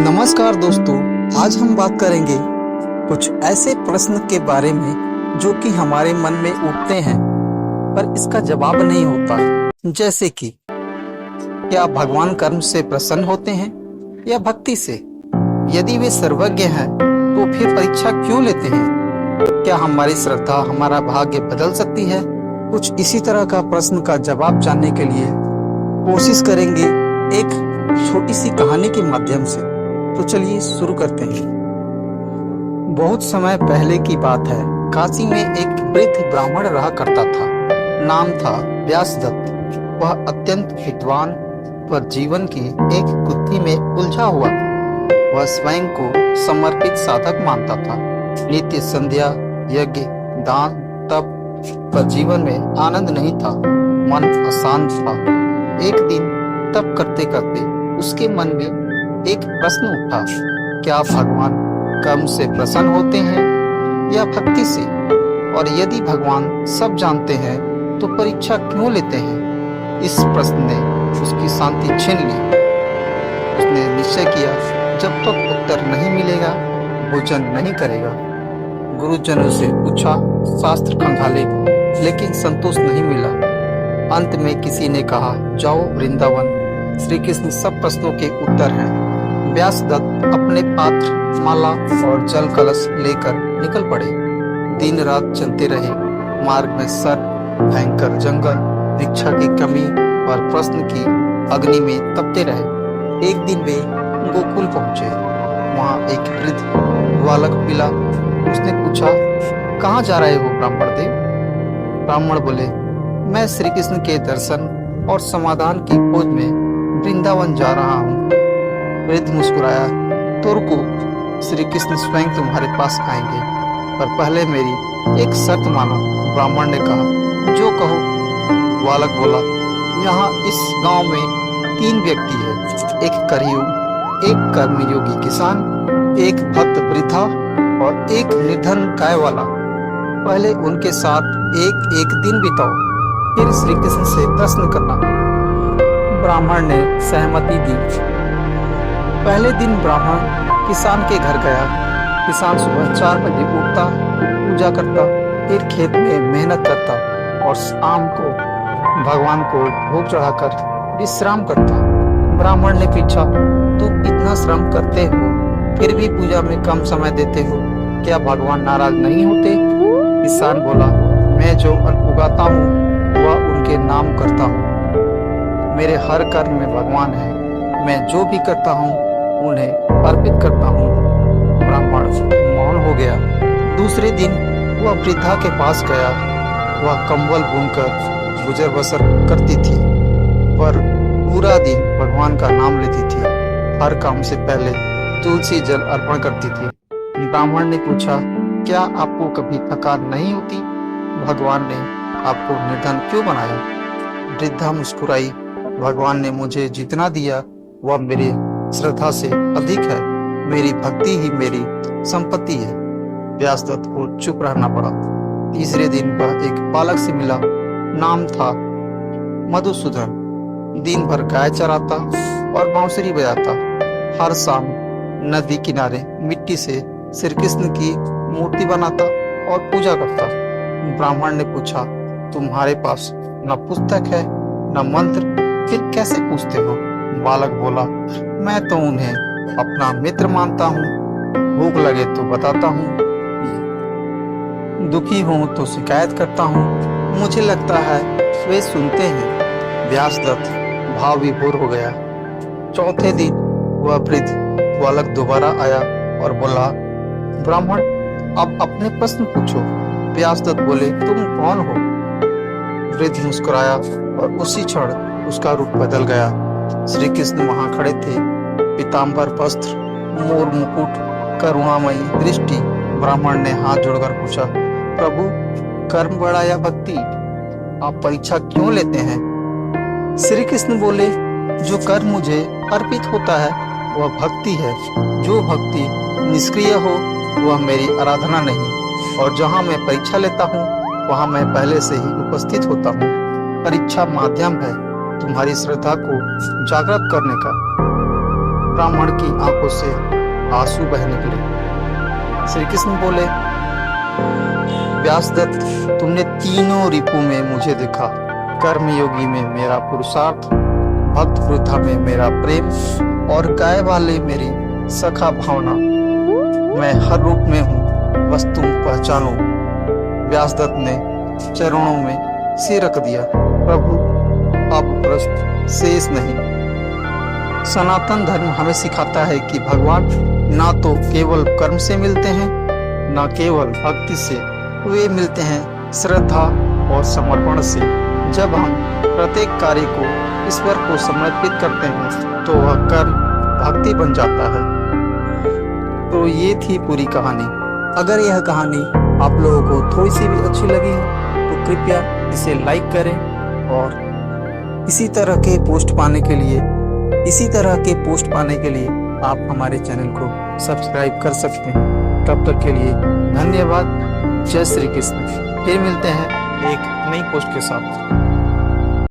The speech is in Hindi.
नमस्कार दोस्तों, आज हम बात करेंगे कुछ ऐसे प्रश्न के बारे में जो कि हमारे मन में उठते हैं पर इसका जवाब नहीं होता। जैसे कि क्या भगवान कर्म से प्रसन्न होते हैं या भक्ति से? यदि वे सर्वज्ञ हैं तो फिर परीक्षा क्यों लेते हैं? क्या हमारी श्रद्धा हमारा भाग्य बदल सकती है? कुछ इसी तरह का प्रश्न का जवाब जानने के लिए कोशिश करेंगे एक छोटी सी कहानी के माध्यम से। तो चलिए शुरू करते हैं। बहुत समय पहले की बात है। काशी में एक वृद्ध ब्राह्मण रहा करता था। नाम था व्यासदत्त। वह अत्यंत विद्वान पर जीवन की एक बुद्धि में उलझा हुआ था। वह स्वयं को समर्पित साधक मानता था। नित्य संध्या, यज्ञ, दान, तप पर जीवन में आनंद नहीं था। मन अशांत था। एक दिन तप करते करते उसके मन में एक प्रश्न उठा, क्या भगवान कर्म से प्रसन्न होते हैं या भक्ति से? और यदि भगवान सब जानते हैं तो परीक्षा क्यों लेते हैं? इस प्रश्न ने उसकी शांति छीन ली। उसने निश्चय किया, जब तक उत्तर नहीं मिलेगा भोजन नहीं करेगा। गुरुजनों से पूछा, शास्त्र खंगाले, लेकिन संतोष नहीं मिला। अंत में किसी ने कहा, जाओ वृंदावन, श्री कृष्ण सब प्रश्नों के उत्तर हैं। व्यासदत्त अपने पात्र, माला और जल कलश लेकर निकल पड़े। दिन रात चलते रहे। मार्ग में सर्प, भयंकर जंगल, भिक्षा की कमी और प्रश्न की अग्नि में तपते रहे। एक दिन वे गोकुल पहुंचे। वहां एक वृद्ध बालक मिला। उसने पूछा, कहाँ जा रहे हो ब्राह्मण देव? ब्राह्मण बोले, मैं श्री कृष्ण के दर्शन और समाधान की खोज में वृंदावन जा रहा हूँ। वृद्ध मुस्कुराया, तो रुको, श्री कृष्ण स्वयं तुम्हारे पास आएंगे, पर पहले मेरी एक शर्त मानो। ब्राह्मण ने कहा, जो कहो। बालक बोला, यहाँ इस गांव में 3 व्यक्ति है, एक करियुग, एक कर्मयोगी किसान, एक भक्त वृद्धा और एक निर्धन गाय वाला। पहले उनके साथ एक एक दिन बिताओ, फिर श्री कृष्ण से प्रश्न करना। ब्राह्मण ने सहमति दी। पहले दिन ब्राह्मण किसान के घर गया। किसान सुबह 4 बजे उठता, पूजा करता, फिर खेत में मेहनत करता और शाम को भगवान को भोग चढ़ाकर विश्राम करता। ब्राह्मण ने पूछा, तुम इतना श्रम करते हो फिर भी पूजा में कम समय देते हो, क्या भगवान नाराज नहीं होते? किसान बोला, मैं जो अन्न उगाता हूँ वह उनके नाम करता हूँ। मेरे हर कर्म में भगवान है। मैं जो भी करता हूँ उन्हें अर्पित करता हूँ। ब्राह्मण मौन हो गया। दूसरे दिन वह वृद्धा के पास गया। वह कंबल बुनकर गुजर बसर करती थी, पर पूरा दिन भगवान का नाम लेती थी। हर काम से पहले तुलसी जल अर्पण करती थी। ब्राह्मण ने पूछा, क्या आपको कभी थकान नहीं होती? भगवान ने आपको निर्धन क्यों बनाया? वृद्धा मुस्कुराई, भगवान ने मुझे जितना दिया वह मेरी श्रद्धा से अधिक है। मेरी भक्ति ही मेरी संपत्ति है। व्यासदत्त को चुप रहना पड़ा। तीसरे दिन वह एक बालक से मिला। नाम था मधुसूदन। दिन भर गाय चराता और बांसुरी बजाता। हर शाम नदी किनारे मिट्टी से श्री कृष्ण की मूर्ति बनाता और पूजा करता। ब्राह्मण ने पूछा, तुम्हारे पास न पुस्तक है न मंत्र, फिर कैसे पूछते हो? बालक बोला, मैं तो उन्हें अपना मित्र मानता हूँ। भूख लगे तो बताता हूँ, दुखी हूँ तो शिकायत करता हूँ। मुझे लगता है वे सुनते हैं। व्यासदत्त भाव विभोर हो गया। चौथे दिन वह वृद्ध बालक दोबारा आया और बोला, ब्राह्मण अब अपने प्रश्न पूछो। व्यासदत्त बोले, तुम कौन हो? वृद्ध मुस्कुराया और उसी क्षण उसका रूप बदल गया। श्री कृष्ण वहां खड़े थे, पीतांबर वस्त्र, मोर मुकुट, करुणामयी दृष्टि। ब्राह्मण ने हाथ जोड़कर पूछा, प्रभु कर्म बड़ा या भक्ति? आप परीक्षा क्यों लेते हैं? श्री कृष्ण बोले, जो कर्म मुझे अर्पित होता है वह भक्ति है। जो भक्ति निष्क्रिय हो वह मेरी आराधना नहीं। और जहाँ मैं परीक्षा लेता हूँ वहाँ मैं पहले से ही उपस्थित होता हूँ। परीक्षा माध्यम है तुम्हारी श्रद्धा को जागृत करने का। ब्राह्मण की आंखों से आंसू बह निकले। श्री कृष्ण बोले, व्यासदत्त, तुमने तीनों रिपु में मुझे देखा। कर्मयोगी में मेरा पुरुषार्थ, भक्त वृद्धा में मेरा प्रेम और गाय वाले मेरी सखा भावना। मैं हर रूप में हूँ, बस तुम पहचानो। व्यासदत्त ने चरणों में सिर रख दिया। प्रभु, अब प्रश्न शेष नहीं। सनातन धर्म हमें सिखाता है कि भगवान ना तो केवल कर्म से मिलते हैं, ना केवल भक्ति से, वे मिलते हैं श्रद्धा और समर्पण से। जब हम प्रत्येक कार्य को ईश्वर को समर्पित करते हैं तो वह कर्म भक्ति बन जाता है। तो ये थी पूरी कहानी। अगर यह कहानी आप लोगों को थोड़ी सी भी अच्छी लगी हो तो कृपया इसे लाइक करें और इसी तरह के पोस्ट पाने के लिए आप हमारे चैनल को सब्सक्राइब कर सकते हैं। तब तक के लिए धन्यवाद। जय श्री कृष्ण। फिर मिलते हैं एक नई पोस्ट के साथ।